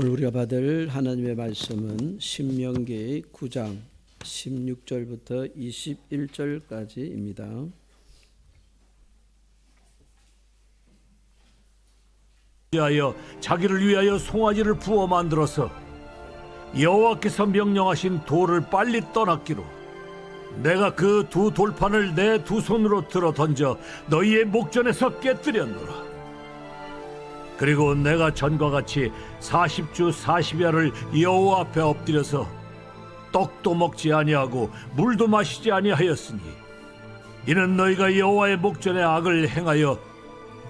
오늘 우리가 받을 하나님의 말씀은 신명기 9장 16절부터 21절까지입니다. 위하여 자기를 위하여 송아지를 부어 만들어서 여호와께서 명령하신 돌을 빨리 떠났기로 내가 그 두 돌판을 내 두 손으로 들어 던져 너희의 목전에서 깨뜨렸노라. 그리고 내가 전과 같이 40주 40야를 여호와 앞에 엎드려서 떡도 먹지 아니하고 물도 마시지 아니하였으니 이는 너희가 여호와의 목전에 악을 행하여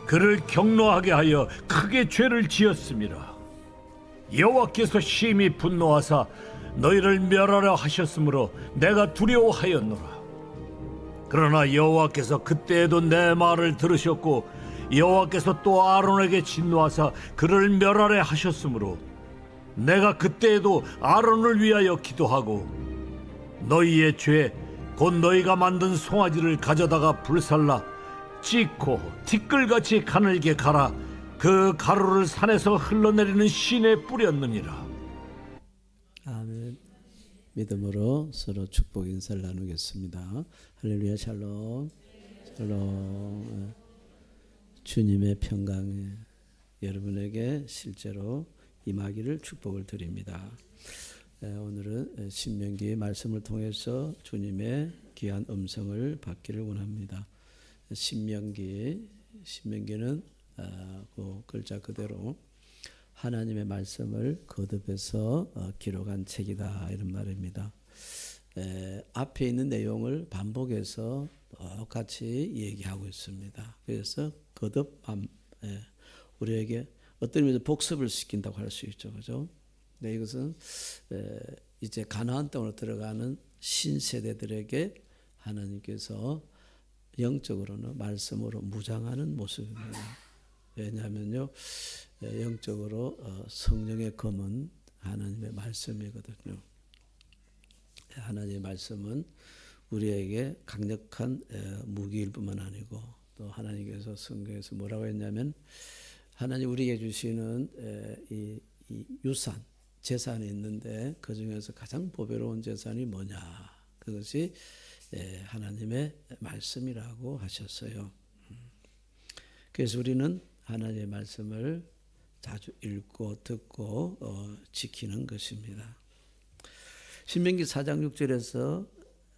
그를 경노하게 하여 크게 죄를 지었음이라. 여호와께서 심히 분노하사 너희를 멸하려 하셨으므로 내가 두려워하였노라. 그러나 여호와께서 그때에도 내 말을 들으셨고 여호와께서 또 아론에게 진노하사 그를 멸하려 하셨으므로 내가 그때에도 아론을 위하여 기도하고 너희의 죄 곧 너희가 만든 송아지를 가져다가 불살라 찢고 티끌같이 가늘게 갈아 그 가루를 산에서 흘러내리는 신에 뿌렸느니라. 아멘. 믿음으로 서로 축복 인사를 나누겠습니다. 할렐루야. 샬롬. 샬롬. 주님의 평강에 여러분에게 실제로 임하기를 축복을 드립니다. 오늘은 신명기의 말씀을 통해서 주님의 귀한 음성을 받기를 원합니다. 신명기는 그 글자 그대로 하나님의 말씀을 거듭해서 기록한 책이다, 이런 말입니다. 앞에 있는 내용을 반복해서 똑같이 얘기하고 있습니다. 그래서 거듭 우리에게 어떤 의미에서 복습을 시킨다고 할 수 있죠, 그죠? 네, 이것은 이제 가나안 땅으로 들어가는 신세대들에게 하나님께서 영적으로는 말씀으로 무장하는 모습입니다. 왜냐하면요, 영적으로 성령의 검은 하나님의 말씀이거든요. 하나님의 말씀은 우리에게 강력한 무기일 뿐만 아니고 또 하나님께서 성경에서 뭐라고 했냐면 하나님 우리에게 주시는 이 유산, 재산이 있는데 그 중에서 가장 보배로운 재산이 뭐냐? 그것이 하나님의 말씀이라고 하셨어요. 그래서 우리는 하나님의 말씀을 자주 읽고 듣고 지키는 것입니다. 신명기 4장 6절에서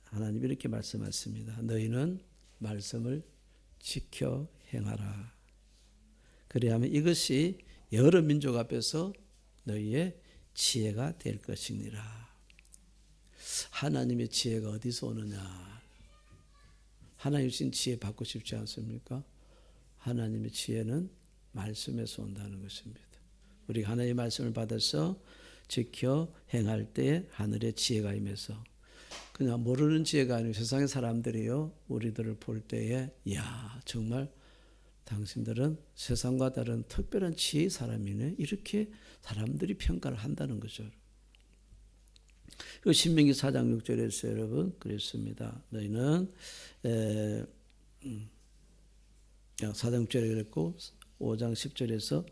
하나님이 이렇게 말씀하십니다. 너희는 말씀을 지켜 행하라. 그리하면 이것이 여러 민족 앞에서 너희의 지혜가 될 것이니라. 하나님의 지혜가 어디서 오느냐? 하나님 주신 지혜 받고 싶지 않습니까? 하나님의 지혜는 말씀에서 온다는 것입니다. 우리가 하나님의 말씀을 받아서 지켜 행할 때 하늘의 지혜가 임해서 그냥 모르는 지혜가 아니고 세상의 사람들이요 우리들을 볼 때에 야 정말 당신들은 세상과 다른 특별한 지혜의 사람이네, 이렇게 사람들이 평가를 한다는 거죠. 신명기 4장 6절에서 여러분 그랬습니다. 너희는 4장 6절에 그랬고 5장 10절에서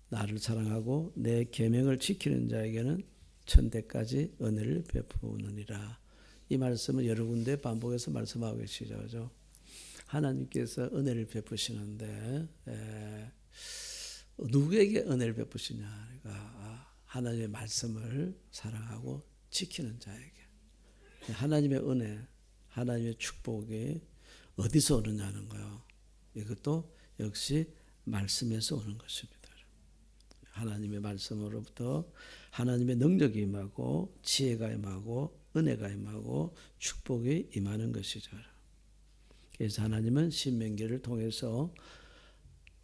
나를 사랑하고 내 계명을 지키는 자에게는 천대까지 은혜를 베푸느니라. 이 말씀을 여러 군데 반복해서 말씀하고 계시죠, 그죠? 하나님께서 은혜를 베푸시는데 누구에게 은혜를 베푸시냐? 그러니까 하나님의 말씀을 사랑하고 지키는 자에게. 하나님의 은혜, 하나님의 축복이 어디서 오느냐는 거예요. 이것도 역시 말씀에서 오는 것입니다. 하나님의 말씀으로부터 하나님의 능력이 임하고 지혜가 임하고 은혜가 임하고 축복이 임하는 것이죠. 그래서 하나님은 신명기를 통해서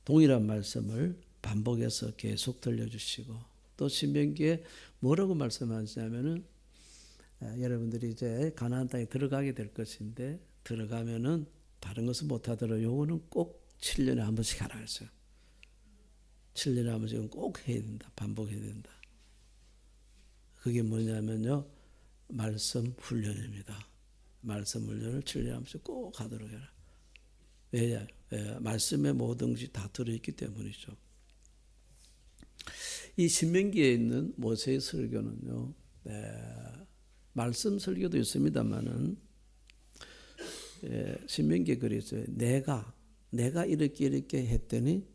동일한 말씀을 반복해서 계속 들려주시고 또 신명기에 뭐라고 말씀하시냐면은 여러분들이 이제 가나안 땅에 들어가게 될 것인데 들어가면은 다른 것은 못하더라도 요거는 꼭 7년에 한 번씩 하라 했어요. 7년에 한 번씩은 꼭 해야 된다. 반복해야 된다. 그게 뭐냐면요, 말씀 훈련입니다. 말씀 훈련을 7년에 한 번씩 꼭 하도록 해라. 왜냐? 말씀의 모든 것이 다 들어있기 때문이죠. 이 신명기에 있는 모세의 설교는요, 말씀 설교도 있습니다만은 신명기에 그랬어요. 내가 이렇게 했더니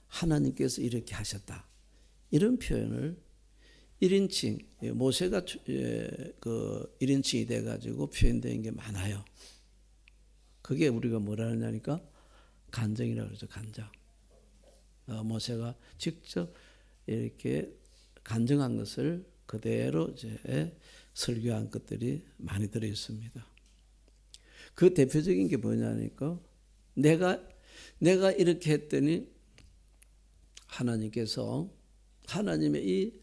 하나님께서 이렇게 하셨다. 이런 표현을 1인칭, 모세가 그 1인칭이 돼가지고 표현된 게 많아요. 그게 우리가 뭐라 하냐니까 간증이라고 그러죠. 간증. 모세가 직접 이렇게 간증한 것을 그대로 이제 설교한 것들이 많이 들어 있습니다. 그 대표적인 게 뭐냐니까 내가 이렇게 했더니 하나님께서 하나님의 이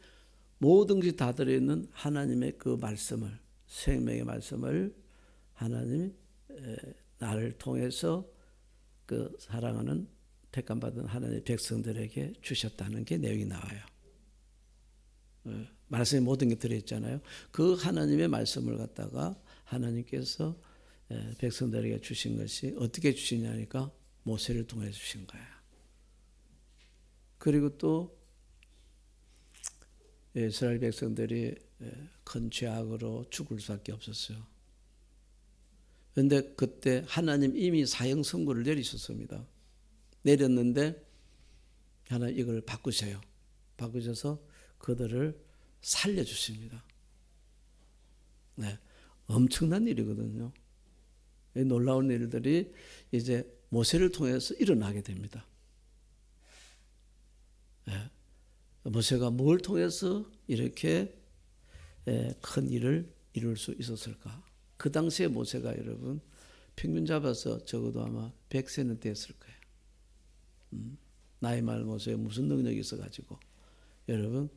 모든 것이 다 들어있는 하나님의 그 말씀을, 생명의 말씀을 하나님이 나를 통해서 그 사랑하는 택함받은 하나님의 백성들에게 주셨다는 게 내용이 나와요. 말씀에 모든 게 들어있잖아요. 그 하나님의 말씀을 갖다가 하나님께서 백성들에게 주신 것이 어떻게 주시냐니까 모세를 통해 주신 거야. 그리고 또 이스라엘 백성들이 큰 죄악으로 죽을 수밖에 없었어요. 그런데 그때 하나님 이미 사형 선고를 내리셨습니다. 내렸는데 하나님 이걸 바꾸셔요. 바꾸셔서 그들을 살려주십니다. 네, 엄청난 일이거든요. 놀라운 일들이 이제 모세를 통해서 일어나게 됩니다. 네. 모세가 뭘 통해서 이렇게 큰 일을 이룰 수 있었을까? 그 당시에 모세가 여러분 평균 잡아서 적어도 아마 100세는 됐을 거예요. 나이 많은 모세에 무슨 능력이 있어가지고 여러분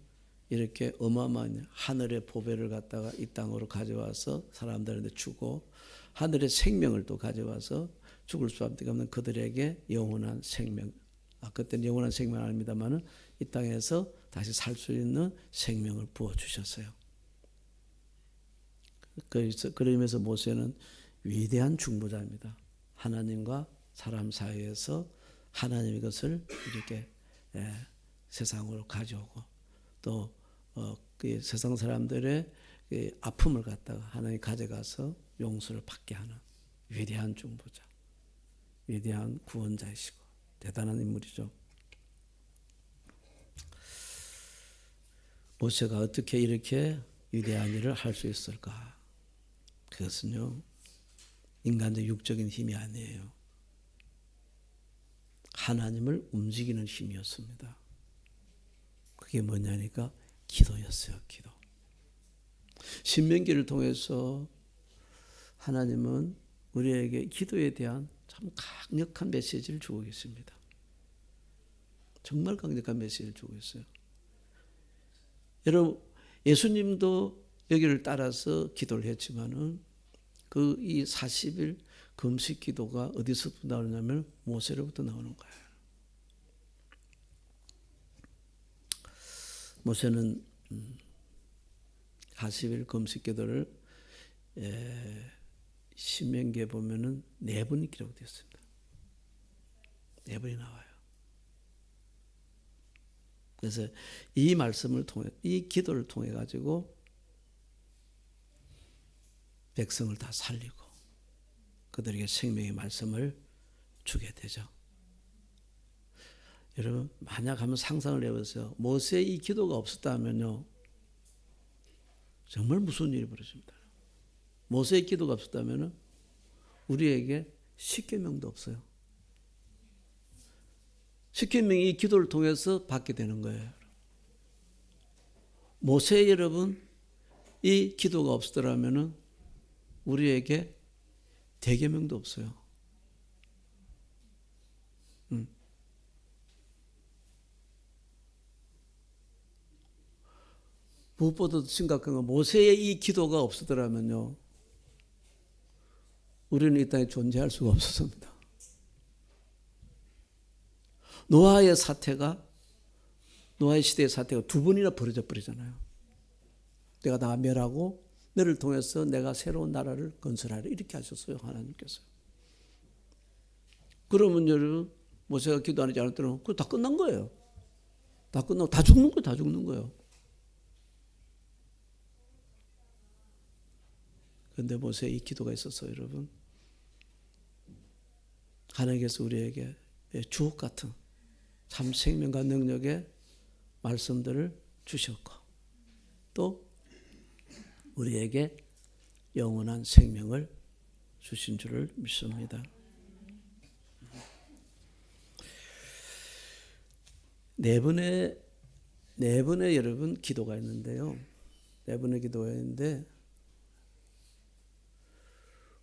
이렇게 어마어마한 하늘의 보배를 갖다가 이 땅으로 가져와서 사람들한테 주고 하늘의 생명을 또 가져와서 죽을 수밖에 없는 그들에게 영원한 생명, 그때는 영원한 생명 아닙니다만은 이 땅에서 다시 살 수 있는 생명을 부어주셨어요. 그러면서 모세는 위대한 중보자입니다. 하나님과 사람 사이에서 하나님의 것을 이렇게 세상으로 가져오고 또 그 세상 사람들의 아픔을 갖다가 하나님 가져가서 용서를 받게 하는 위대한 중보자, 위대한 구원자이시고 대단한 인물이죠. 모세가 어떻게 이렇게 위대한 일을 할 수 있을까? 그것은요, 인간적 육적인 힘이 아니에요. 하나님을 움직이는 힘이었습니다. 그게 뭐냐니까 기도였어요. 기도. 신명기를 통해서 하나님은 우리에게 기도에 대한 참 강력한 메시지를 주고 계십니다. 정말 강력한 메시지를 주고 있어요. 여러분, 예수님도 여기를 따라서 기도를 했지만은 그 이 40일 금식 기도가 어디서부터 나오냐면 모세로부터 나오는 거예요. 모세는 40일 금식 기도를 신명기에 보면은 4번이 기록되어 있습니다. 4번이 나와요. 그래서 이 말씀을 통해, 이 기도를 통해 가지고 백성을 다 살리고 그들에게 생명의 말씀을 주게 되죠. 여러분, 만약 한번 상상을 해보세요. 모세의 이 기도가 없었다면요, 정말 무서운 일이 벌어집니다. 모세의 기도가 없었다면 우리에게 십계명도 없어요. 십계명이 이 기도를 통해서 받게 되는 거예요. 모세 여러분, 이 기도가 없었더라면 우리에게 대계명도 없어요. 무엇보다도 심각한 건 모세의 이 기도가 없었더라면요, 우리는 이 땅에 존재할 수가 없었습니다. 노아의 시대의 사태가 2번이나 벌어져 버리잖아요. 내가 다 멸하고 너를 통해서 내가 새로운 나라를 건설하려 이렇게 하셨어요. 하나님께서. 그러면 여러분 모세가 기도하지 않았더니 그거 다 끝난 거예요. 다 끝나고 다 죽는 거예요. 다 죽는 거예요. 그런데 모세의 이 기도가 있어서 여러분, 하나님께서 우리에게 주옥 같은 참 생명과 능력의 말씀들을 주셨고 또 우리에게 영원한 생명을 주신 줄을 믿습니다. 네 번의 여러분 기도가 있는데요. 네 번의 기도가 있는데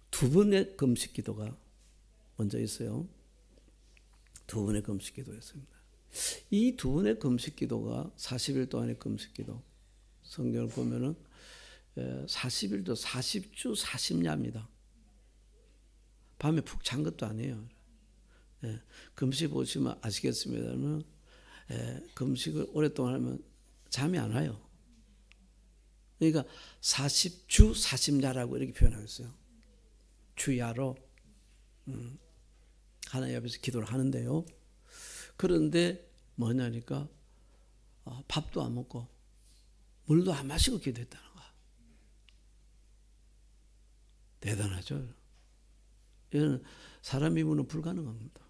두 번의 금식 기도가 먼저 있어요. 두 번의 금식 기도였습니다. 이 두 번의 금식 기도가 40일 동안의 금식 기도. 성경을 보면은 40일도 40주 40야입니다. 밤에 푹 잔 것도 아니에요. 금식 보시면 아시겠습니다만 금식을 오랫동안 하면 잠이 안 와요. 그러니까 40주 40야라고 이렇게 표현하고 있어요. 주야로 하나님 앞에서 기도를 하는데요. 그런데 뭐냐니까 밥도 안 먹고 물도 안 마시고 기도했다는 거야. 대단하죠. 이거는 사람 힘으로는 불가능합니다.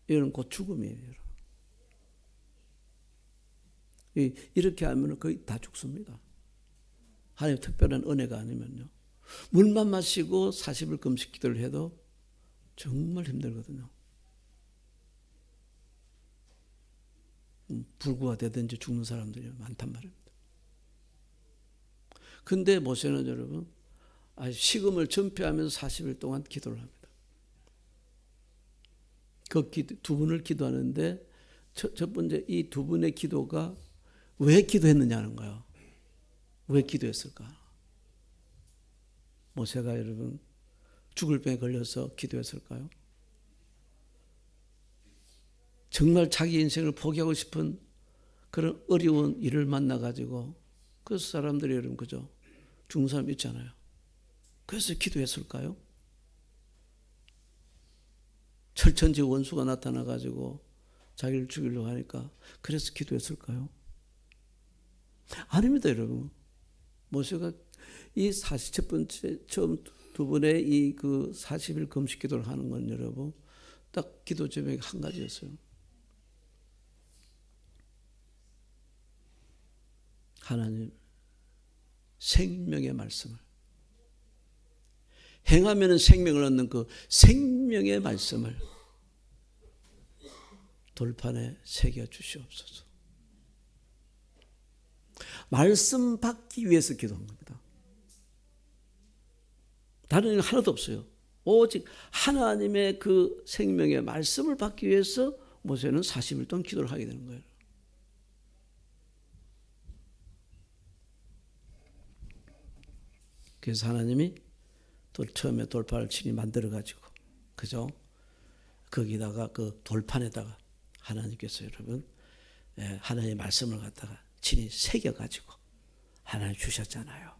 이거는 곧 죽음이에요. 이렇게 하면 거의 다 죽습니다. 하나님 특별한 은혜가 아니면요. 물만 마시고 40일 금식 기도를 해도 정말 힘들거든요. 불구가 되든지 죽는 사람들이 많단 말입니다. 근데 모세는 여러분 식음을 전폐하면서 40일 동안 기도를 합니다. 그 두 분을 기도하는데 첫 번째 이 두 분의 기도가 왜 기도했느냐는 거예요. 왜 기도했을까? 모세가 여러분 죽을 병에 걸려서 기도했을까요? 정말 자기 인생을 포기하고 싶은 그런 어려운 일을 만나가지고 그 사람들이 여러분 그죠? 죽는 사람 있잖아요. 그래서 기도했을까요? 철천지 원수가 나타나가지고 자기를 죽이려고 하니까 그래서 기도했을까요? 아닙니다, 여러분. 모세가 이 40번째 처음 두 번의 이 그 40일 금식 기도를 하는 건 여러분 딱 기도 제목이 한 가지였어요. 하나님 생명의 말씀을 행하면 생명을 얻는 그 생명의 말씀을 돌판에 새겨 주시옵소서. 말씀 받기 위해서 기도한 겁니다. 다른 일 하나도 없어요. 오직 하나님의 그 생명의 말씀을 받기 위해서 모세는 40일 동안 기도를 하게 되는 거예요. 그래서 하나님이 처음에 돌판을 친히 만들어가지고, 그죠? 거기다가 그 돌판에다가 하나님께서 여러분, 하나님의 말씀을 갖다가 친히 새겨가지고 하나님 주셨잖아요.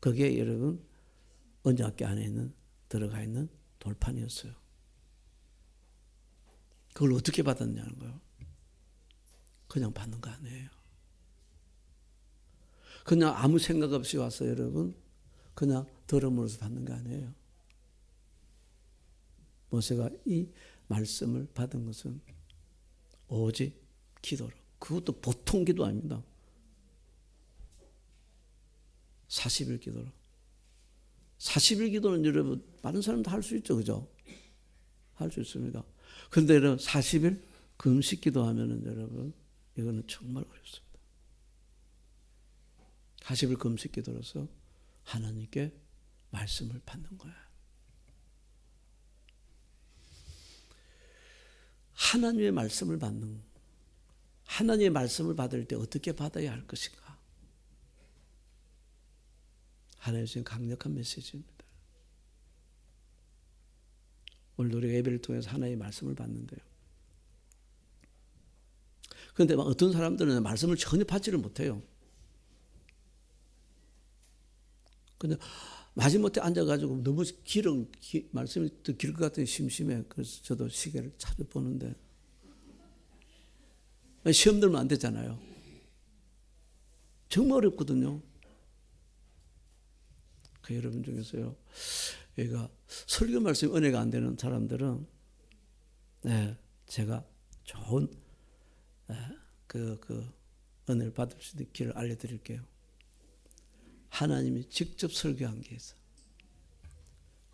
그게 여러분, 언약궤 안에 들어가 있는 돌판이었어요. 그걸 어떻게 받았냐는 거예요. 그냥 받는 거 아니에요. 그냥 아무 생각 없이 와서 여러분 그냥 들음으로써 받는 거 아니에요. 모세가 이 말씀을 받은 것은 오직 기도로. 그것도 보통 기도 아닙니다. 40일 기도로. 40일 기도는 여러분 많은 사람도 할 수 있죠. 그죠? 할 수 있습니다. 그런데 여러분 40일 금식 기도하면은 여러분 이거는 정말 어렵습니다. 40일 금식 기도로서 하나님께 말씀을 받는 거야. 하나님의 말씀을 받는, 하나님의 말씀을 받을 때 어떻게 받아야 할 것인가? 하나님 주신 강력한 메시지입니다. 오늘 우리가 예배를 통해서 하나님의 말씀을 받는데요. 그런데 어떤 사람들은 말씀을 전혀 받지를 못해요. 근데 마지못해 앉아가지고 너무 말씀이 더 길 것 같아요. 심심해. 그래서 저도 시계를 찾아보는데 시험 들면 안 되잖아요. 정말 어렵거든요. 그 여러분 중에서요, 여기가 설교 말씀이 은혜가 안 되는 사람들은, 네, 제가 좋은 은혜를 받을 수 있는 길을 알려드릴게요. 하나님이 직접 설교한 게 있어.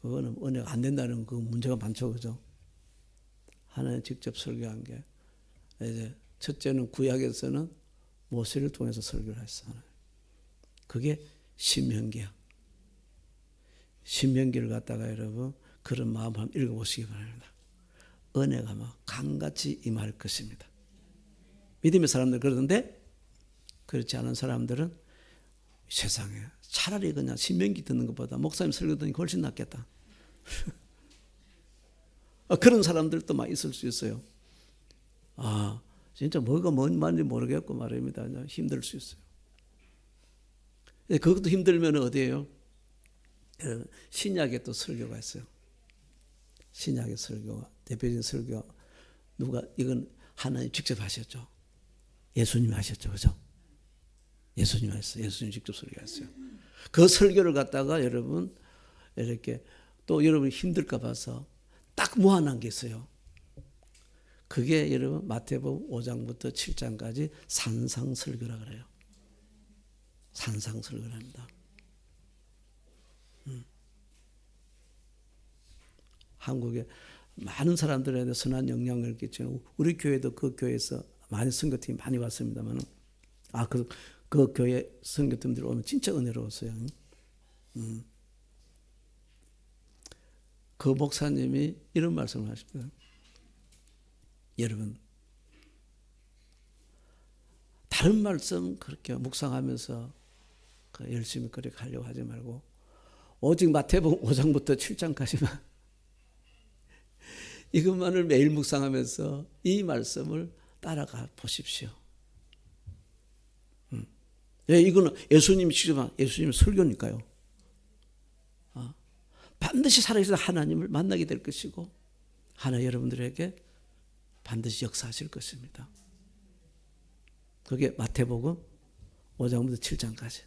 그거는 은혜가 안 된다는 그 문제가 많죠, 그죠? 하나님 직접 설교한 게, 이제 첫째는 구약에서는 모세를 통해서 설교를 했어. 그게 신명기야. 신명기를 갖다가 여러분 그런 마음을 한번 읽어보시기 바랍니다. 은혜가 막 강같이 임할 것입니다. 믿음의 사람들 그러는데, 그렇지 않은 사람들은 세상에 차라리 그냥 신명기 듣는 것보다 목사님 설교 듣는 게 훨씬 낫겠다. 그런 사람들도 막 있을 수 있어요. 진짜 뭐가 뭔 말인지 모르겠고 말입니다. 그냥 힘들 수 있어요. 그것도 힘들면 어디예요? 신약에 또 설교가 있어요. 신약의 설교가, 대표적인 설교가 이건 하나님 직접 하셨죠. 예수님이 하셨죠. 그죠? 예수님이 하셨어요. 예수님 직접 설교했어요. 그 설교를 갖다가 여러분 이렇게 또 여러분이 힘들까 봐서 딱 모아놓은 게 있어요. 그게 여러분 마태복음 5장부터 7장까지 산상설교라 그래요. 산상설교랍니다. 한국에 많은 사람들에게 선한 영향을 끼치는, 우리 교회도 그 교회에서 많이 선교팀이 많이 왔습니다만, 그 교회 선교팀들 오면 진짜 은혜로웠어요. 그 목사님이 이런 말씀을 하십니다. 여러분, 다른 말씀 그렇게 묵상하면서 열심히 그렇게 하려고 하지 말고 오직 마태복음 5장부터 7장까지만 이것만을 매일 묵상하면서 이 말씀을 따라가 보십시오. 이거는 예수님이 직접 예수님 설교니까요. 반드시 살아계신 하나님을 만나게 될 것이고 하나님 여러분들에게 반드시 역사하실 것입니다. 그게 마태복음 5장부터 7장까지.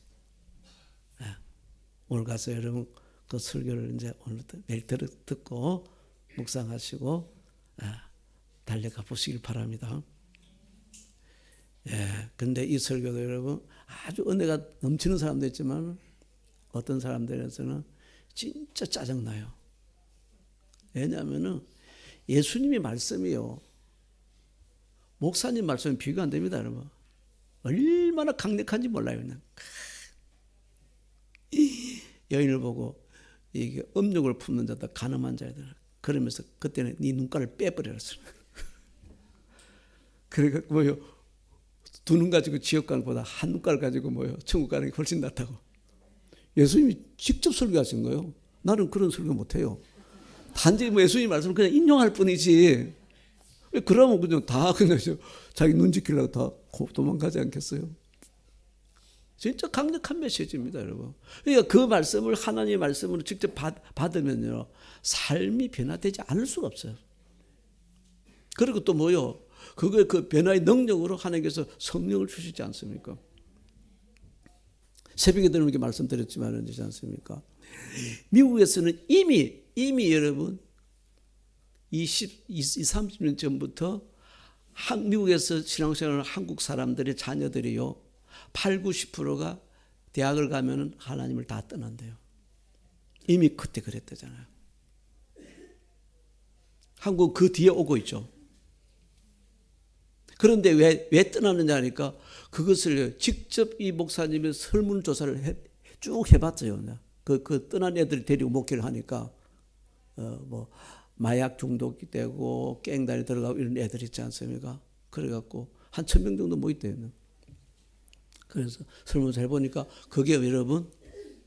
오늘 가서 여러분 그 설교를 이제 오늘부터 매일 듣고 묵상하시고 달려가 보시길 바랍니다. 근데 이 설교도 여러분 아주 은혜가 넘치는 사람도 있지만 어떤 사람들에서는 진짜 짜증나요. 왜냐하면은 예수님의 말씀이요, 목사님 말씀이 비교가 안 됩니다, 여러분. 얼마나 강력한지 몰라요, 그냥. 여인을 보고 이게 음욕을 품는 자다, 가늠한 자들. 그러면서 그때는 네 눈깔을 빼버렸어요. 그러니까 뭐요? 두 눈 가지고 지옥 가는 것보다 한 눈깔 가지고 뭐요? 천국 가는 게 훨씬 낫다고. 예수님이 직접 설교하신 거예요. 나는 그런 설교 못해요. 단지 뭐 예수님 말씀을 그냥 인용할 뿐이지. 그러면 그냥 다 그냥 자기 눈 지키려고 다 도망가지 않겠어요? 진짜 강력한 메시지입니다, 여러분. 그러니까 그 말씀을 하나님의 말씀으로 직접 받으면요, 삶이 변화되지 않을 수가 없어요. 그리고 또 뭐요? 그 변화의 능력으로 하나님께서 성령을 주시지 않습니까? 새벽에 들으면 이렇게 말씀드렸지만 되지 않습니까? 미국에서는 이미 여러분 30년 전부터 미국에서 신앙생활을 한국 사람들의 자녀들이요, 8, 90%가 대학을 가면은 하나님을 다 떠난대요. 이미 그때 그랬다잖아요. 한국 그 뒤에 오고 있죠. 그런데 왜 떠나느냐 하니까 그것을 직접 이 목사님의 설문조사를 쭉 해봤어요. 그 떠난 애들이 데리고 목회를 하니까 뭐 마약 중독이 되고 깽단에 들어가고 이런 애들 있지 않습니까? 그래갖고 한 1,000명 정도 모였대요. 그래서 설문조사 해보니까 그게 여러분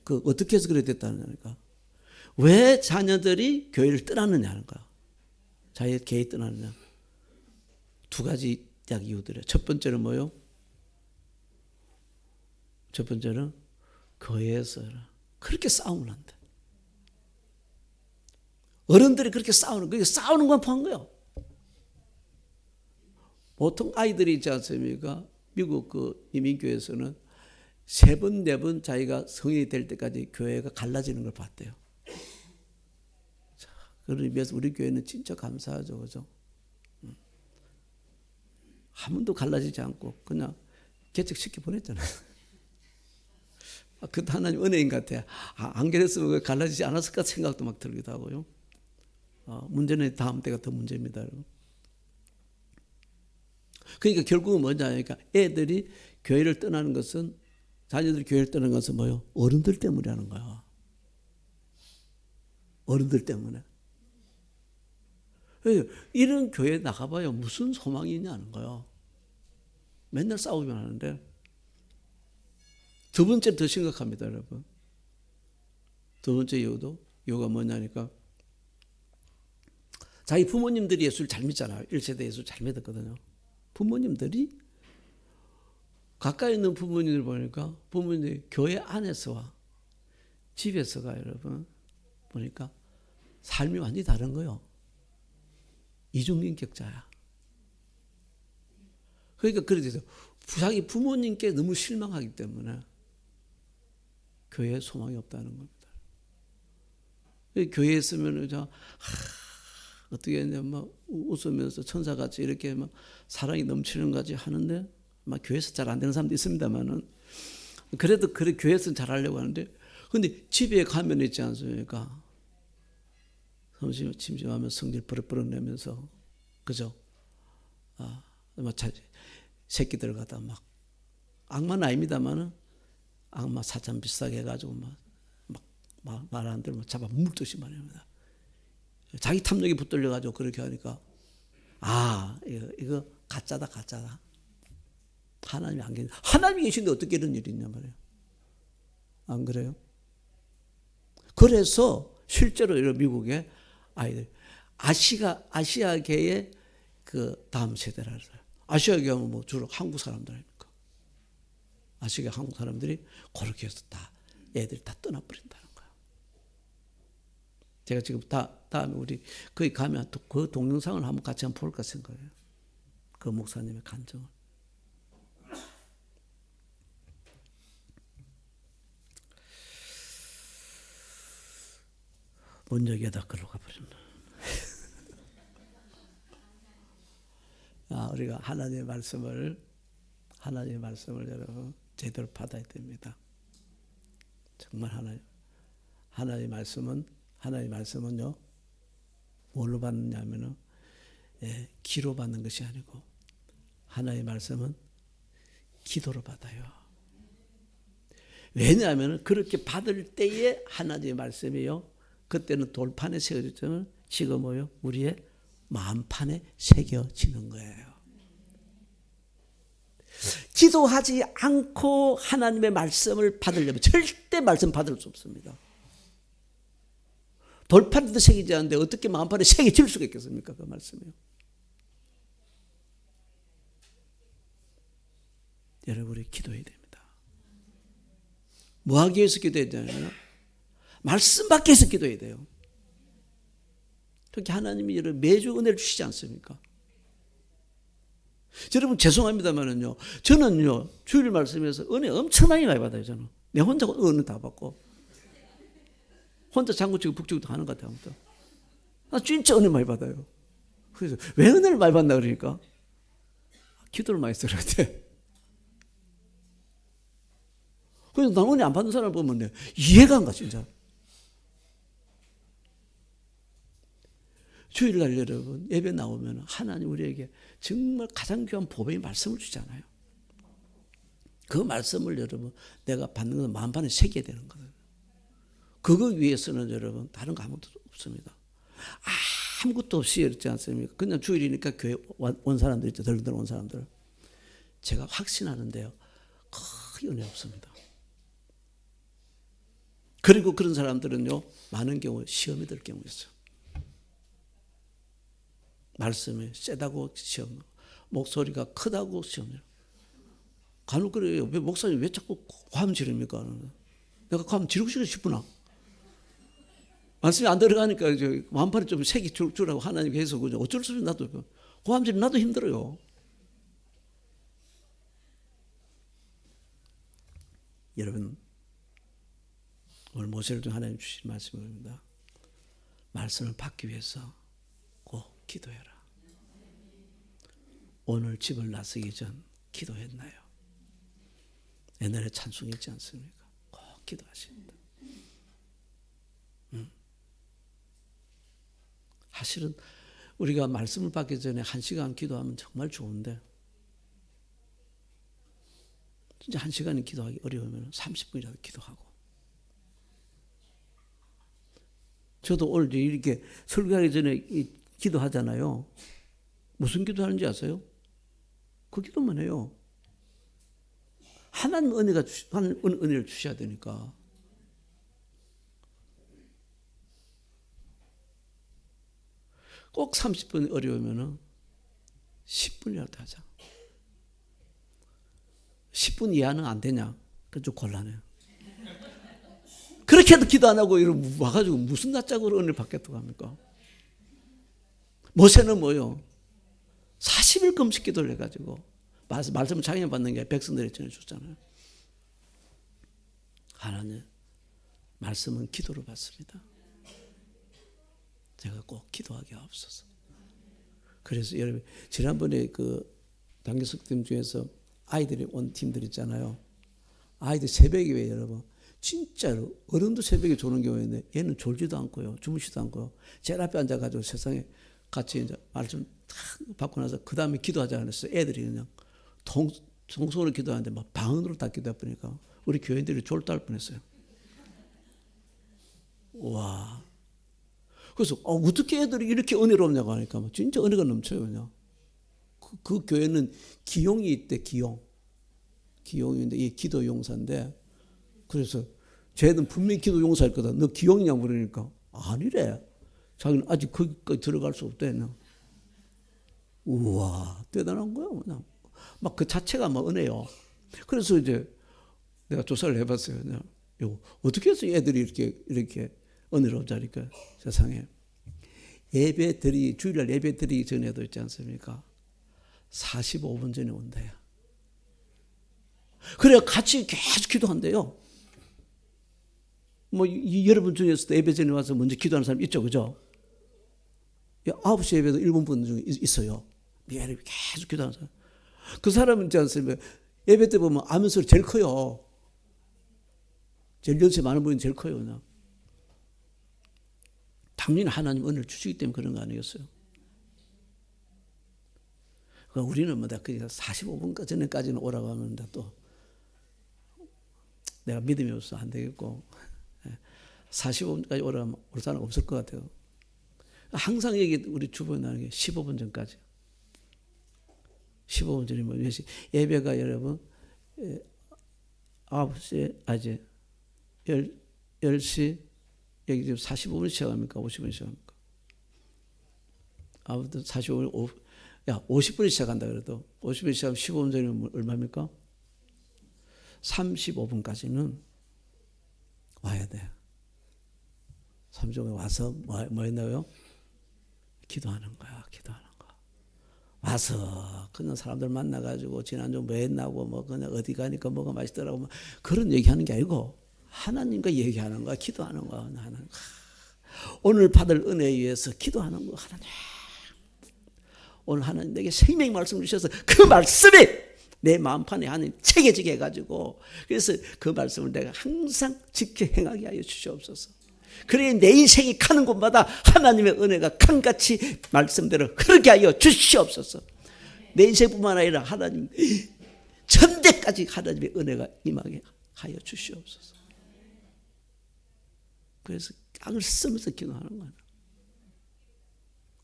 어떻게 해서 그래 됐다니까, 왜 자녀들이 교회를 떠나느냐는 거야. 자기 교회 떠나느냐. 두 가지 약 이유들이에요. 첫 번째는 뭐요? 첫 번째는 교회에서 그렇게 싸우면 안 돼. 어른들이 그렇게 싸우는 거, 싸우는 건 포함한 거예요. 보통 아이들이 있지 않습니까? 미국 그 이민교회에서는 3번, 4번 자기가 성인이 될 때까지 교회가 갈라지는 걸 봤대요. 자, 그런 의미에서 우리 교회는 진짜 감사하죠. 그죠? 한 번도 갈라지지 않고 그냥 개척시켜 보냈잖아요. 그 하나님 은혜인 것 같아요. 안 그랬으면 갈라지지 않았을까 생각도 막 들기도 하고요. 문제는 다음 때가 더 문제입니다. 여러분. 그러니까 결국은 뭐냐 하니까 애들이 교회를 떠나는 것은, 자녀들이 교회를 떠나는 것은 뭐요? 어른들 때문이라는 거야. 어른들 때문에. 이런 교회에 나가봐야 무슨 소망이 있냐는 거야. 맨날 싸우기만 하는데. 두 번째 더 심각합니다, 여러분. 두 번째 이유가 뭐냐니까, 자기 부모님들이 예수를 잘 믿잖아요. 1세대 예수 잘 믿었거든요. 부모님들이 가까이 있는 부모님들 보니까 부모님들이 교회 안에서와 집에서가 여러분 보니까 삶이 완전히 다른 거예요. 이중인격자야. 그러니까 그래서 자기 부모님께 너무 실망하기 때문에 교회에 소망이 없다는 겁니다. 교회에 있으면 어떻게 했냐, 막 웃으면서 천사같이 이렇게 막 사랑이 넘치는 거지 하는데, 막 교회에서 잘 안 되는 사람도 있습니다만은, 그래도 그래 교회에서는 잘 하려고 하는데, 근데 집에 가면 있지 않습니까? 심심하면 성질 버럭버럭 내면서, 그죠? 막 새끼들 갖다 막, 악마는 아닙니다만은, 악마 사참 비슷하게 해가지고 막 말 안 들으면 잡아 물듯이 말합니다. 자기 탐욕이 붙들려가지고 그렇게 하니까, 이거 가짜다. 하나님이 안 계신, 하나님이 계신데 어떻게 이런 일이 있냐 말이에요. 안 그래요? 그래서 실제로 이런 미국의 아이들, 아시아계의 그 다음 세대라 그래요. 아시아계 하면 뭐 주로 한국 사람들 아닙니까? 아시아계 한국 사람들이 그렇게 해서 애들이 다 떠나버린다는 거야. 제가 지금 다음에 우리 거기 가면 또 그 동영상을 한번 같이 한번 볼까 생각해요. 그 목사님의 간증을. 문역에다 글로 가버렸나. 우리가 하나님의 말씀을 여러분 제대로 받아야 됩니다. 정말 하나님의 말씀은요, 뭘로 받느냐면은, 기로 받는 것이 아니고, 하나님의 말씀은 기도로 받아요. 왜냐하면 그렇게 받을 때에 하나님의 말씀이요, 그때는 돌판에 새겨졌지만 지금 뭐요? 우리의 마음판에 새겨지는 거예요. 기도하지 않고 하나님의 말씀을 받으려면 절대 말씀 받을 수 없습니다. 돌판에도 새기지 않는데 어떻게 마음판에 새겨질 수가 있겠습니까? 그 말씀이요. 여러분, 우리 기도해야 됩니다. 뭐 하기 위해서 기도해야 되냐면 말씀 받기 위해서 기도해야 돼요. 그렇게 하나님이 여러분 매주 은혜를 주시지 않습니까? 여러분 죄송합니다만은요, 저는요 주일 말씀에서 은혜 엄청나게 많이 받아요. 저는 내 혼자 은혜 다 받고 혼자 장구치고 북치고 하는 것 같아요. 나 진짜 은혜 많이 받아요. 그래서 왜 은혜를 많이 받나 그러니까 기도를 많이 했어요. 그래서 난 은혜 안 받는 사람을 보면 이해가 안 가 진짜. 주일날 여러분 예배 나오면 하나님 우리에게 정말 가장 귀한 보배의 말씀을 주잖아요. 그 말씀을 여러분 내가 받는 것은 마음판에 새겨야 되는 거예요. 그거 위해서는 여러분 다른 거 아무것도 없습니다. 아무것도 없이 그렇지 않습니까? 그냥 주일이니까 교회 온 사람들 있죠. 덜덜 온 사람들. 제가 확신하는데요, 거의 은혜 없습니다. 그리고 그런 사람들은요 많은 경우 시험이 들 경우 있어요. 말씀이 세다고 시험, 목소리가 크다고 시험해요. 간혹 그래요. 왜 목사님 왜 자꾸 고함 지릅니까? 내가 가면 지르고 싶구나. 말씀이 안 들어가니까 이제 완판에 좀 색이 주라고 하나님 해서 그죠. 어쩔 수 없이 나도 고함질 나도 힘들어요. 여러분 오늘 모세를 통해 하나님 주신 말씀입니다. 말씀을 받기 위해서 꼭 기도해라. 오늘 집을 나서기 전 기도했나요? 옛날에 찬송했지 않습니까? 꼭 기도하십니다. 사실은 우리가 말씀을 받기 전에 1시간 기도하면 정말 좋은데 진짜 1시간이 기도하기 어려우면 30분이라도 기도하고. 저도 오늘 이렇게 설교하기 전에 기도하잖아요. 무슨 기도하는지 아세요? 그 기도만 해요. 하나님 은혜를 주셔야 되니까. 꼭 30분 어려우면 10분이라도 하자. 10분 이하는 안 되냐? 그건 좀 곤란해요. 그렇게도 기도 안 하고 와가지고 무슨 낯짝으로 은혜를 받겠다고 합니까? 모세는 뭐요? 40일 금식 기도를 해가지고 말씀을 자기만 받는 게 백성들이 전해줬잖아요. 하나님 말씀은 기도로 받습니다. 제가 꼭 기도하게 하옵소서. 그래서 여러분 지난번에 그 단기숙팀 중에서 아이들이 온 팀들 있잖아요. 아이들 새벽에 왜 여러분 진짜로 어른도 새벽에 조는 경우가 있는데 얘는 졸지도 않고요, 주무시도 않고요. 제일 앞에 앉아가지고 세상에 같이 이제 말씀 탁 받고 나서 그 다음에 기도하자 그랬어요. 애들이 그냥 통성으로 기도하는데 막 방언으로 다 기도해 보니까 우리 교인들이 졸도할 뻔했어요. 와. 그래서 어떻게 애들이 이렇게 은혜롭냐고 하니까 진짜 은혜가 넘쳐요. 그냥. 그 교회는 기용이 있대. 기용인데 이게 기도 용사인데 그래서 쟤는 분명히 기도 용사일 거다. 너 기용이냐고 물으니까 아니래. 자기는 아직 거기까지 들어갈 수 없대. 우와 대단한 거야. 그냥 막 그 자체가 막 은혜요. 그래서 이제 내가 조사를 해봤어요. 그냥 어떻게 해서 애들이 이렇게 은혜롭지 않을까 세상에. 주일날 예배 드리기 전에도 있지 않습니까? 45분 전에 온대요. 그래 같이 계속 기도한대요. 뭐 여러분 중에서도 예배 전에 와서 먼저 기도하는 사람 있죠, 그죠? 9시 예배도 1분 중에 있어요. 계속 기도하는 사람. 그 사람은 있지 않습니까? 예배 때 보면 아멘 소리 제일 커요. 제일 연세 많은 분이 제일 커요, 그냥. 당연히 하나님 은혜를 주시기 때문에 그런 거 아니겠어요? 그러니까 우리는 뭐다, 45분 전에까지는 오라고 하면 또 내가 믿음이 없어 안 되겠고 45분까지 오라면 올 사람 없을 것 같아요. 항상 얘기 우리 주변에 나는 게 15분 전까지. 15분 전이면 예배가 여러분 9시에 아직 10시 여기 지금 45분 시작합니까? 50분 시작합니까? 아무튼 45분 50분에 시작한다 그래도 50분 시작하면 15분 전이면 얼마입니까? 35분까지는 와야 돼. 35분에 와서 뭐 했나요? 기도하는 거야. 와서 그냥 사람들 만나가지고 지난주 뭐 했나고 뭐 그냥 어디 가니까 뭐가 맛있더라고 뭐 그런 얘기하는 게 아니고 하나님과 얘기하는 거야. 기도하는 거야. 나는 오늘 받을 은혜에 의해서 기도하는 거. 하나님 오늘 하나님 내게 생명 말씀을 주셔서 그 말씀이 내 마음판에 하나님 새겨지게 해가지고 그래서 그 말씀을 내가 항상 지켜 행하게 하여 주시옵소서. 그래 내 인생이 가는 곳마다 하나님의 은혜가 강같이 말씀대로 흐르게 하여 주시옵소서. 내 인생뿐만 아니라 하나님 전대까지 하나님의 은혜가 임하게 하여 주시옵소서. 그래서 깡을 쓰면서 기도하는 거예요.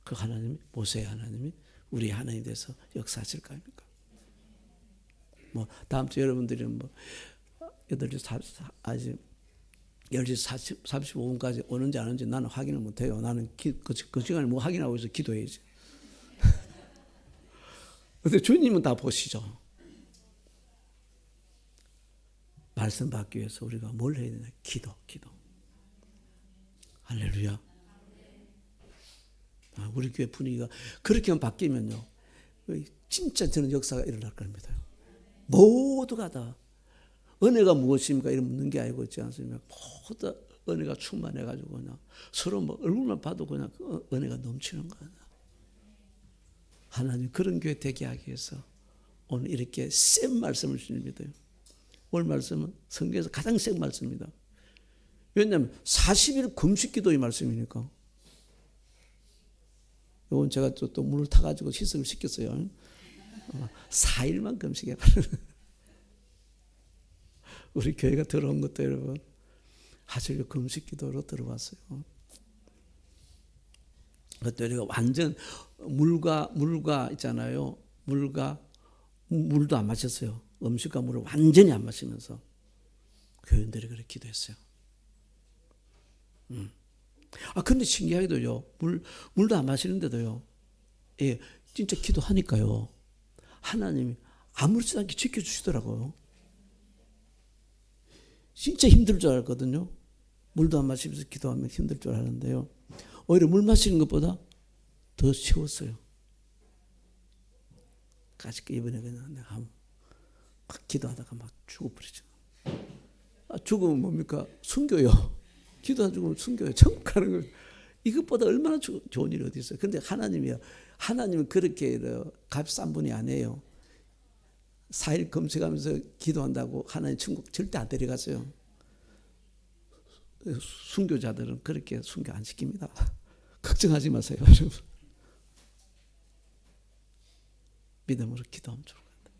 그 하나님이 모세의 하나님이 우리 하나님이 돼서 역사하실 거 아닙니까? 뭐 다음 주 여러분들이 뭐 8시 아직 10시 35분까지 오는지 안 오는지 나는 확인을 못해요. 나는 그 시간에 뭐 확인하고 있어 기도해야지. 근데 주님은 다 보시죠. 말씀 받기 위해서 우리가 뭘 해야 되냐? 기도. 할렐루야. 우리 교회 분위기가 그렇게만 바뀌면요, 진짜 저는 역사가 일어날 겁니다. 모두가 다 은혜가 무엇입니까? 이런 묻는 게 아니고 있지 않습니까? 모두 은혜가 충만해가지고 그냥 서로 뭐 얼굴만 봐도 그냥 그 은혜가 넘치는 거야. 하나님 그런 교회 되게 하기 위해서 오늘 이렇게 센 말씀을 주십니다. 오늘 말씀은 성경에서 가장 센 말씀입니다. 왜냐하면 40일 금식 기도의 말씀이니까. 이건 제가 또 물을 타가지고 희석을 시켰어요. 4일만 금식해봐요. 우리 교회가 들어온 것도 여러분 아주 금식 기도로 들어왔어요. 그것도 우리가 완전 물과 있잖아요. 물도 안 마셨어요. 음식과 물을 완전히 안 마시면서 교인들이 그렇게 기도했어요. 근데 신기하게도요, 물도 안 마시는데도요, 예, 진짜 기도하니까요, 하나님이 아무렇지도 않게 지켜주시더라고요. 진짜 힘들 줄 알거든요. 물도 안 마시면서 기도하면 힘들 줄 알았는데요, 오히려 물 마시는 것보다 더 쉬웠어요. 까짓 이번에 그냥 내가 막 기도하다가 막 죽어버리죠. 죽으면 뭡니까? 순교요. 기도 안 죽으면 순교요. 천국 가는 거. 이것보다 얼마나 좋은 일이 어디 있어요. 그런데 하나님은 그렇게 값싼 분이 아니에요. 4일 금식하면서 기도한다고 하나님 천국 절대 안 데려갔어요. 순교자들은 그렇게 순교 안 시킵니다. 걱정하지 마세요, 여러분. 믿음으로 기도하면 좋을 것 같아요.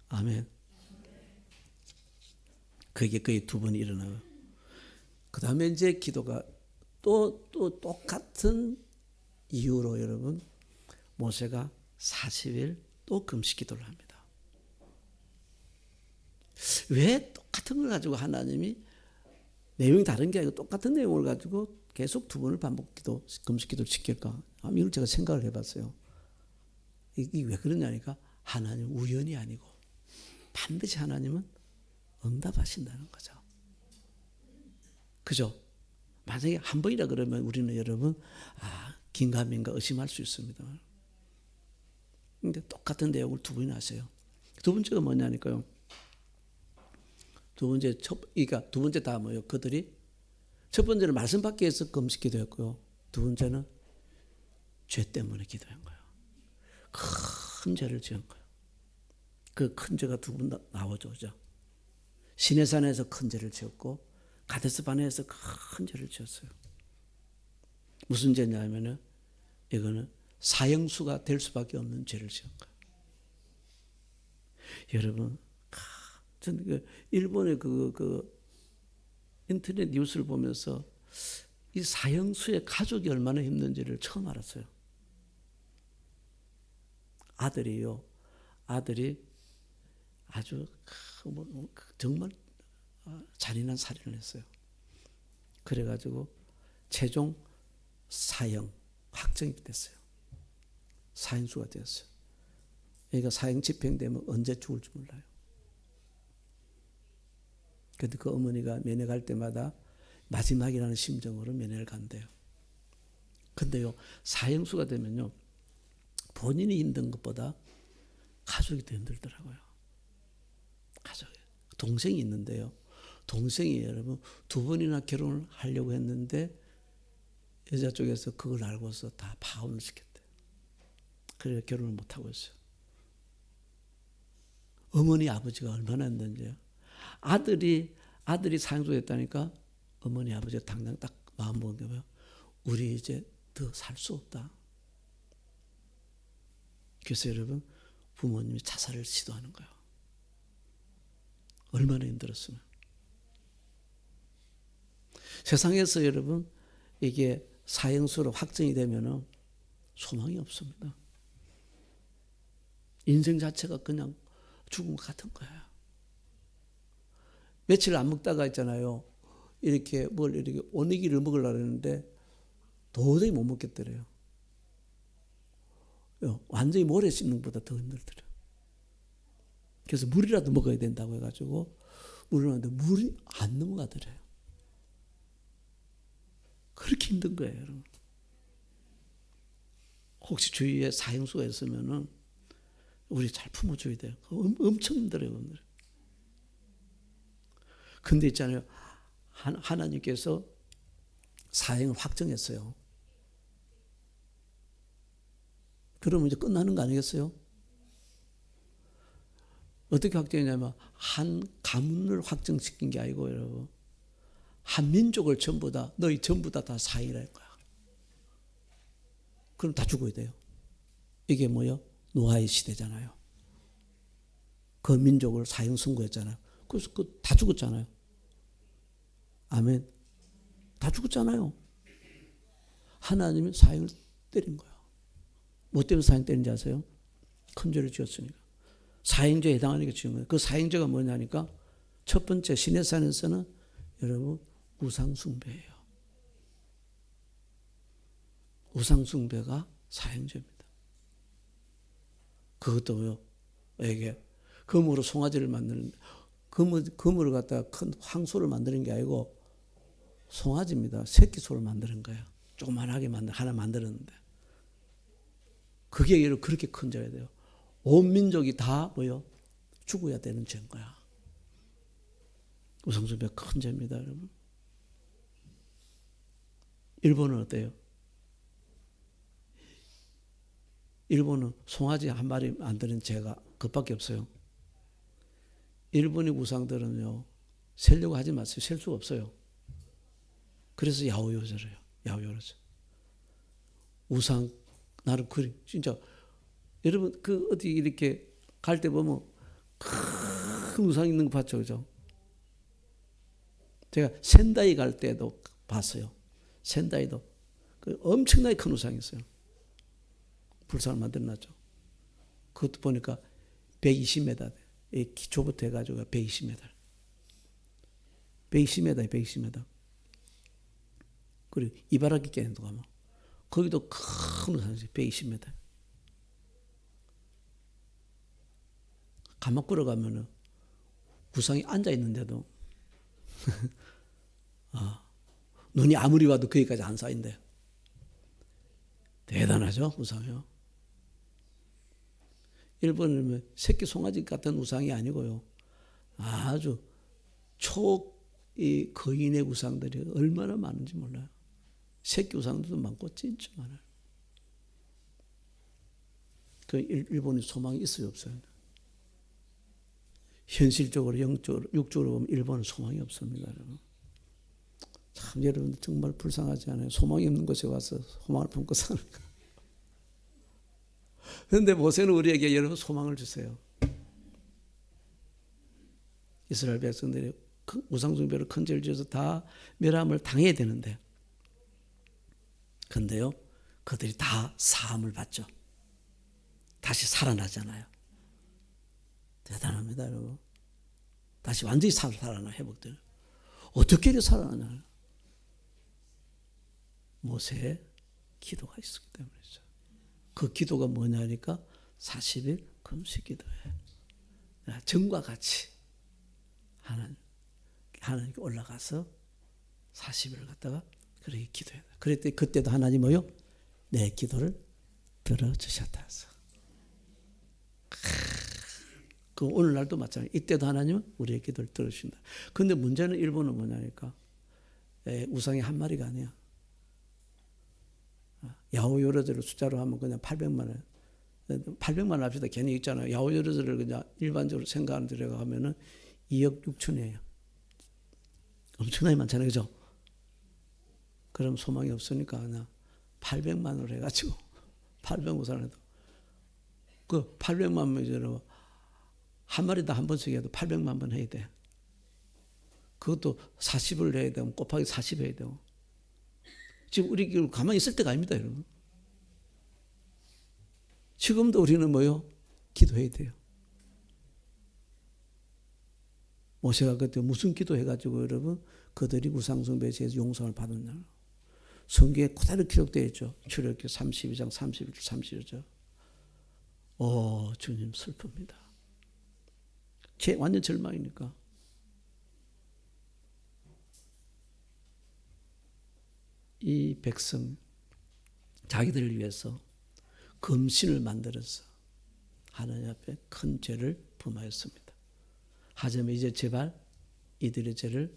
아멘. 그게 거의 2번이 일어나요. 그 다음에 이제 기도가 또 똑같은 이유로 여러분, 모세가 40일 또 금식 기도를 합니다. 왜 똑같은 걸 가지고 하나님이 내용이 다른 게 아니고 똑같은 내용을 가지고 계속 2번을 금식 기도를 시킬까? 이걸 제가 생각을 해봤어요. 이게 왜 그러냐니까 하나님 우연이 아니고 반드시 하나님은 응답하신다는 거죠. 그죠? 만약에 한 번이라 그러면 우리는 여러분 긴가민가 의심할 수 있습니다. 근데 똑같은 내용을 2번이나 하세요. 2번째가 뭐냐니까요. 두 번째 다 뭐예요? 그들이 첫 번째는 말씀 받기 위해서 금식 기도했고요. 2번째는 죄 때문에 기도한 거예요. 큰 죄를 지은 거예요. 그 큰 죄가 2번 나오죠. 그죠? 시내산에서 큰 죄를 지었고 가데스 바네에서 큰 죄를 지었어요. 무슨 죄냐면은 이거는 사형수가 될 수밖에 없는 죄를 지은 거예요. 여러분, 저는 일본의 인터넷 뉴스를 보면서 이 사형수의 가족이 얼마나 힘든지를 처음 알았어요. 아들이 아주 정말 잔인한 살인을 했어요. 그래가지고 최종 사형 확정이 됐어요. 사형수가 되었어요. 그러니까 사형 집행되면 언제 죽을지 몰라요. 그런데 그 어머니가 면회 갈 때마다 마지막이라는 심정으로 면회를 간대요. 근데요, 사형수가 되면요, 본인이 힘든 것보다 가족이 더 힘들더라고요. 가족이. 동생이 있는데요. 동생이 여러분 2번이나 결혼을 하려고 했는데 여자 쪽에서 그걸 알고서 다 파혼을 시켰대요. 그래서 결혼을 못하고 있어요. 어머니 아버지가 얼마나 했는지요. 아들이 사형수됐다니까 어머니 아버지가 당장 딱 마음 먹은 게 뭐예요? 우리 이제 더 살 수 없다. 그래서 여러분 부모님이 자살을 시도하는 거예요. 얼마나 힘들었으면. 세상에서 여러분 이게 사형수로 확정이 되면은 소망이 없습니다. 인생 자체가 그냥 죽음 같은 거예요. 며칠 안 먹다가 있잖아요. 이렇게 오니기를 먹으려고 했는데 도저히 못 먹겠더래요. 완전히 모래 씹는 것보다 더 힘들더래요. 그래서 물이라도 먹어야 된다고 해가지고 물을 넣는데 물이 안 넘어가더래요. 그렇게 힘든 거예요, 여러분. 혹시 주위에 사형수가 있으면은 우리 잘 품어줘야 돼요. 엄청 힘들어요, 오늘. 근데 있잖아요. 하나님께서 사형을 확정했어요. 그러면 이제 끝나는 거 아니겠어요? 어떻게 확정했냐면 한 가문을 확정시킨 게 아니고 여러분, 한 민족을 전부 다 너희 전부 다 사형이랄 거야. 그럼 다 죽어야 돼요. 이게 뭐요? 노아의 시대잖아요. 그 민족을 사형 선고했잖아요. 그래서 다 죽었잖아요. 아멘. 다 죽었잖아요. 하나님이 사형을 때린 거야. 뭐 때문에 사형 때린지 아세요? 큰 죄를 지었으니까. 사형죄에 해당하니까 지은 거예요. 그 사형죄가 뭐냐니까 첫 번째 시내산에서는 여러분 우상숭배예요. 우상숭배가 사형죄입니다. 그것도요. 이게 금으로 송아지를 만드는 금으로 갖다가 큰 황소를 만드는 게 아니고 송아지입니다. 새끼 소를 만드는 거예요. 조그만하게 하나 만들었는데 그게 그렇게 큰 죄가 돼요. 온 민족이 다 뭐요? 죽어야 되는 죄인 거야. 우상숭배 큰 죄입니다, 여러분. 일본은 어때요? 일본은 송아지 한 마리 만드는 죄가 그것밖에 없어요. 일본의 우상들은요, 세려고 하지 마세요. 셀 수가 없어요. 그래서 야후요절해요. 야후요절. 우상, 나를 진짜, 여러분, 어디 이렇게 갈 때 보면 큰 우상 있는 거 봤죠, 그죠? 제가 센다이 갈 때도 봤어요. 센다이도 엄청나게 큰 우상이 있어요. 불상을 만들어놨죠. 그것도 보니까 120m. 기초부터 해가지고 120m. 120m, 120m. 그리고 이바라기 게임도 가면 거기도 큰 우상이죠. 120m. 가마꾸러 가면은 우상이 앉아 있는데도 눈이 아무리 와도 거기까지 안 쌓인대. 대단하죠, 우상이요. 일본은 새끼 송아지 같은 우상이 아니고요. 아주 거인의 우상들이 얼마나 많은지 몰라요. 새끼 우상들도 많고 진짜 많아요. 그 일본이 소망이 있어요, 없어요? 현실적으로, 영적으로, 육적으로 보면 일본은 소망이 없습니다, 여러분. 참 여러분 정말 불쌍하지 않아요? 소망이 없는 곳에 와서 소망을 품고 사는 거. 그런데 모세는 우리에게 여러분 소망을 주세요. 이스라엘 백성들이 우상숭배로 큰 죄를 지어서 다 멸함을 당해야 되는데, 근데요, 그들이 다 사함을 받죠. 다시 살아나잖아요. 대단합니다, 여러분. 다시 완전히 살아나, 회복돼요. 어떻게 이렇게 살아나냐? 모세의 기도가 있었기 때문이죠. 그 기도가 뭐냐니까 40일 금식 기도예요. 전과 같이 하나님께 올라가서 40일을 갖다가 그렇게 기도해요. 그랬더니 그때도 하나님 뭐요? 내 기도를 들어주셨다 해서. 그 오늘날도 마찬가지. 이때도 하나님은 우리의 기도를 들어주신다. 그런데 문제는 일본은 뭐냐니까 우상이 한 마리가 아니야. 야후요로즈를 숫자로 하면 그냥 800만 원. 800만 원 합시다. 괜히 있잖아요. 야후요로즈를 그냥 일반적으로 생각하는 데가 가면은 2억 6천이에요. 엄청나게 많잖아요. 그죠? 그럼 소망이 없으니까 그냥 800만 원을 해가지고 800우산을 해도 그 800만 원이잖아요. 한 마리다 한 번씩 해도 800만 번 해야 돼. 그것도 40을 해야 되고 곱하기 40 해야 되고. 지금 우리 가만히 있을 때가 아닙니다, 여러분. 지금도 우리는 뭐요? 기도해야 돼요. 모세가 그때 무슨 기도해가지고 여러분 그들이 우상숭배에 대해서 용서를 받았냐. 성경에 그대로 기록되어 있죠. 출애굽기 32장 31절 32절. 주님 슬픕니다. 완전 절망이니까. 이 백성 자기들을 위해서 금신을 만들어서 하나님 앞에 큰 죄를 범하였습니다. 하지만 이제 제발 이들의 죄를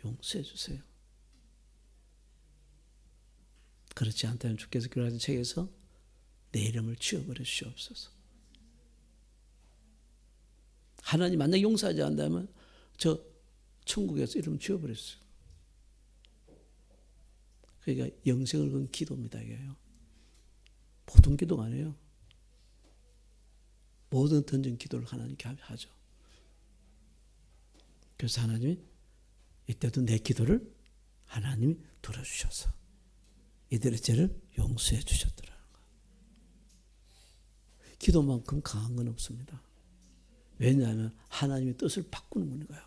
용서해 주세요. 그렇지 않다면 주께서 기록하신 책에서 내 이름을 지워버려 주시옵소서. 하나님 만약 용서하지 않는다면 저 천국에서 이름 지워버렸어요. 그러니까 영생을 건 기도입니다. 이게요. 보통 기도가 아니에요. 모든 던진 기도를 하나님께 하죠. 그래서 하나님이 이때도 내 기도를 하나님이 들어주셔서 이들의 죄를 용서해 주셨더라는 거예요. 기도만큼 강한 건 없습니다. 왜냐하면 하나님의 뜻을 바꾸는 거예요.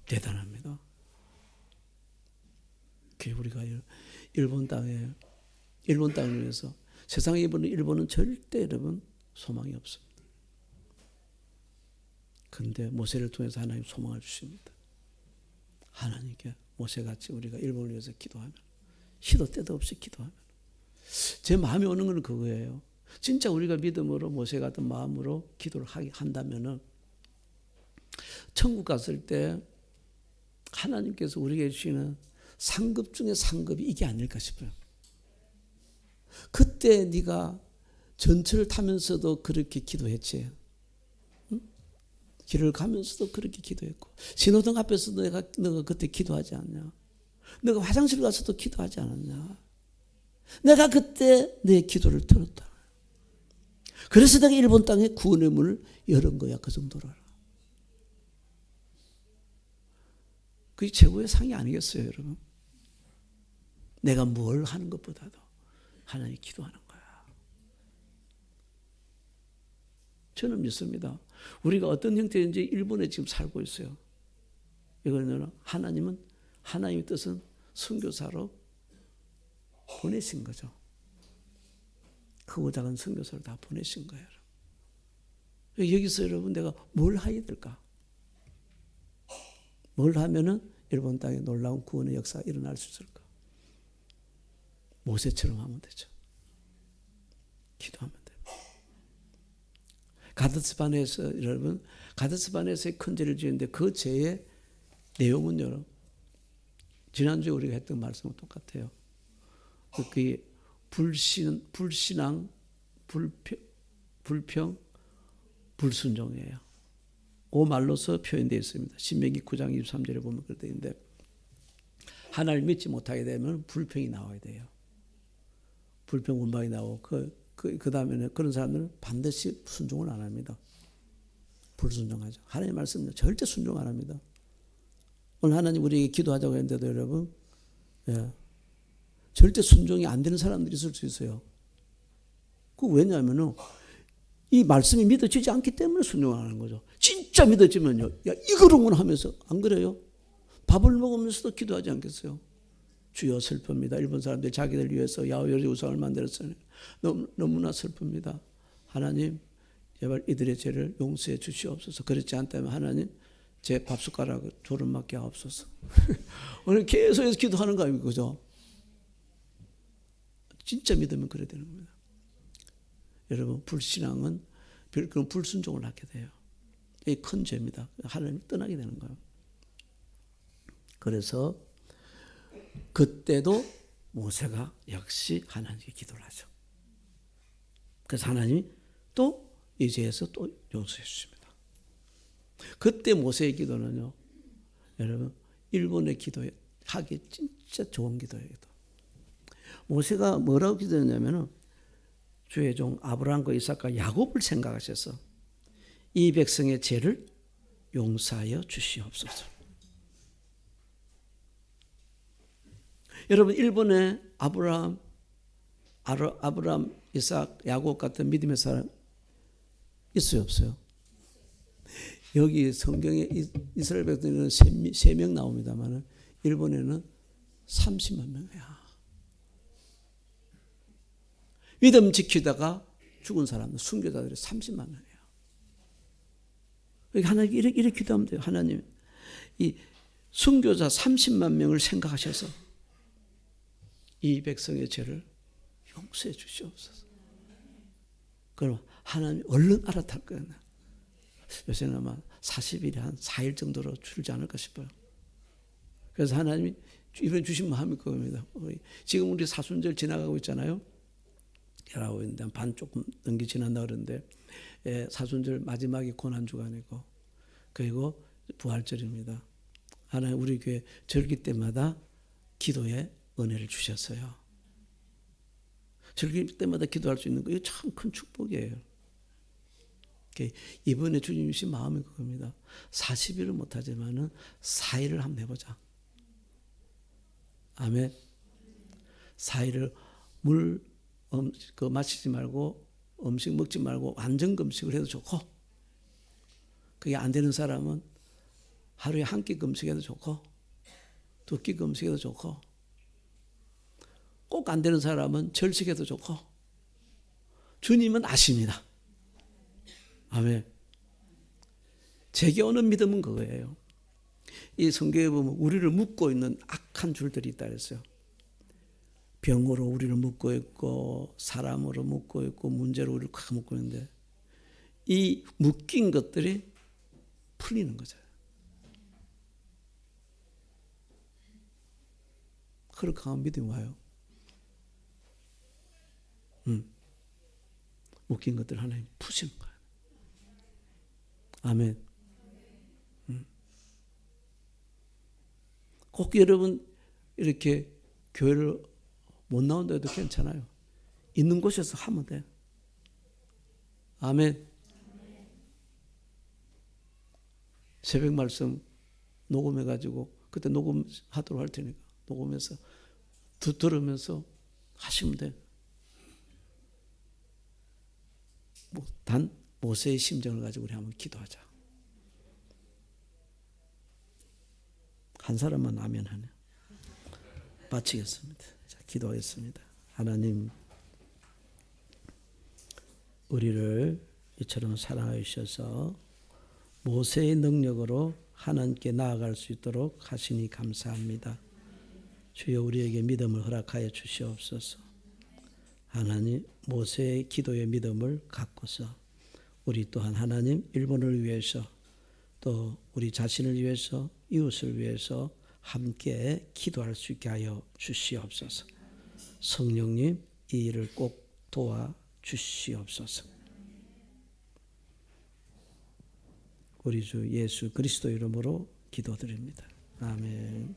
대단합니다. 우리가 일본 땅을 위해서 세상에 일본은 절대 여러분 소망이 없습니다. 그런데 모세를 통해서 하나님 소망을 주십니다. 하나님께 모세같이 우리가 일본을 위해서 기도하면 시도 때도 없이 기도하면 제 마음에 오는 건 그거예요. 진짜 우리가 믿음으로 모세 같은 마음으로 기도를 한다면은 천국 갔을 때 하나님께서 우리에게 주시는 상급 중에 상급이 이게 아닐까 싶어요. 그때 네가 전철을 타면서도 그렇게 기도했지. 응? 길을 가면서도 그렇게 기도했고 신호등 앞에서도 너가 그때 기도하지 않냐. 너가 화장실 가서도 기도하지 않았냐. 내가 그때 내 기도를 들었다. 그래서 내가 일본 땅에 구원의 문을 열은 거야. 그 정도로. 그게 최고의 상이 아니겠어요, 여러분? 내가 뭘 하는 것보다도 하나님 기도하는 거야. 저는 믿습니다. 우리가 어떤 형태인지 일본에 지금 살고 있어요. 이거는 하나님의 뜻은 선교사로 보내신 거죠. 크고 작은 선교사를 다 보내신 거예요. 여기서 여러분 내가 뭘 해야 될까? 뭘 하면은 일본 땅에 놀라운 구원의 역사가 일어날 수 있을까? 모세처럼 하면 되죠. 기도하면 돼요. 가데스바네에서 여러분 가데스바네에서의 큰 죄를 지었는데 그 죄의 내용은 여러분 지난주에 우리가 했던 말씀과 똑같아요. 그게 불신앙, 불평, 불순종이에요. 그 말로서 표현되어 있습니다. 신명기 9장 23절에 보면 그렇게 있는데 하나님을 믿지 못하게 되면 불평이 나와야 돼요. 불평 원망이 나오고 그 다음에는 그런 사람들은 반드시 순종을 안 합니다. 불순종하죠. 하나님 말씀은 절대 순종 안 합니다. 오늘 하나님 우리에게 기도하자고 했는데도 여러분 절대 순종이 안 되는 사람들이 있을 수 있어요. 그 왜냐하면은 이 말씀이 믿어지지 않기 때문에 순종을 하는 거죠. 진짜 믿어지면요. 야, 이거로만 하면서 안 그래요? 밥을 먹으면서도 기도하지 않겠어요? 주여 슬픕니다. 일본 사람들이 자기들 위해서 야훼 우상을 만들었어요. 너무나 슬픕니다. 하나님 제발 이들의 죄를 용서해 주시옵소서. 그렇지 않다면 하나님 제 밥숟가락을 조름 맞게 하옵소서. 오늘 계속해서 기도하는 거 아닙니까? 그죠? 진짜 믿으면 그래야 되는 겁니다. 여러분 불신앙은 그런 불순종을 하게 돼요. 이게 큰 죄입니다. 하나님이 떠나게 되는 거예요. 그래서 그때도 모세가 역시 하나님께 기도를 하죠. 그래서 하나님이 또 이 죄에서 또 용서해 주십니다. 그때 모세의 기도는요. 여러분 일본의 기도에 하기 진짜 좋은 기도예요. 모세가 뭐라고 기도했냐면은 주의 종 아브라함과 이삭과 야곱을 생각하셔서 이 백성의 죄를 용서하여 주시옵소서. 여러분 일본에 아브라함, 이삭, 야곱 같은 믿음의 사람 있어요, 없어요? 여기 성경에 이스라엘 백성에는 3명 나옵니다만 일본에는 30만 명이야. 믿음 지키다가 죽은 사람들, 순교자들이 30만 명이에요. 하나님 이렇게 기도하면 돼요. 하나님, 이 순교자 30만 명을 생각하셔서 이 백성의 죄를 용서해 주시옵소서. 그럼 하나님 얼른 알아탈 거예요. 요새는 아마 40일에 한 4일 정도로 줄지 않을까 싶어요. 그래서 하나님이 이번 주신 마음이 그겁니다. 지금 우리 사순절 지나가고 있잖아요. 하고 있는데 반 조금 넘게 지난다 그러는데 사순절 마지막이 고난주간이고 그리고 부활절입니다. 하나님 우리 교회 절기 때마다 기도에 은혜를 주셨어요. 절기 때마다 기도할 수 있는 거 이거 참 큰 축복이에요. 이번에 주님 주신 마음이 그겁니다. 40일은 못하지만은 4일을 한번 해보자. 아멘. 4일을 물 마시지 말고 음식 먹지 말고 완전 금식을 해도 좋고, 그게 안 되는 사람은 하루에 한 끼 금식해도 좋고, 두 끼 금식해도 좋고, 꼭 안 되는 사람은 절식해도 좋고, 주님은 아십니다. 아멘. 제게 오는 믿음은 그거예요. 이 성경에 보면 우리를 묶고 있는 악한 줄들이 있다 그랬어요. 병으로 우리를 묶고 있고 사람으로 묶고 있고 문제로 우리를 꽉 묶고 있는데 이 묶인 것들이 풀리는 거죠. 그렇게 강한 믿음이 와요. 묶인 것들 하나님 푸시는 거예요. 아멘. 꼭 여러분 이렇게 교회를 못 나온다 해도 괜찮아요. 있는 곳에서 하면 돼요. 아멘. 새벽 말씀 녹음해가지고 그때 녹음하도록 할 테니까 녹음해서 들으면서 하시면 돼요. 단 모세의 심정을 가지고 우리 한번 기도하자. 한 사람만 아멘 하네. 마치겠습니다. 자, 기도하겠습니다. 하나님, 우리를 이처럼 사랑하여 주셔서 모세의 능력으로 하나님께 나아갈 수 있도록 하시니 감사합니다. 주여 우리에게 믿음을 허락하여 주시옵소서. 하나님, 모세의 기도의 믿음을 갖고서 우리 또한 하나님 일본을 위해서 또 우리 자신을 위해서 이웃을 위해서 함께 기도할 수 있게 하여 주시옵소서. 성령님 이 일을 꼭 도와 주시옵소서. 우리 주 예수 그리스도 이름으로 기도드립니다. 아멘.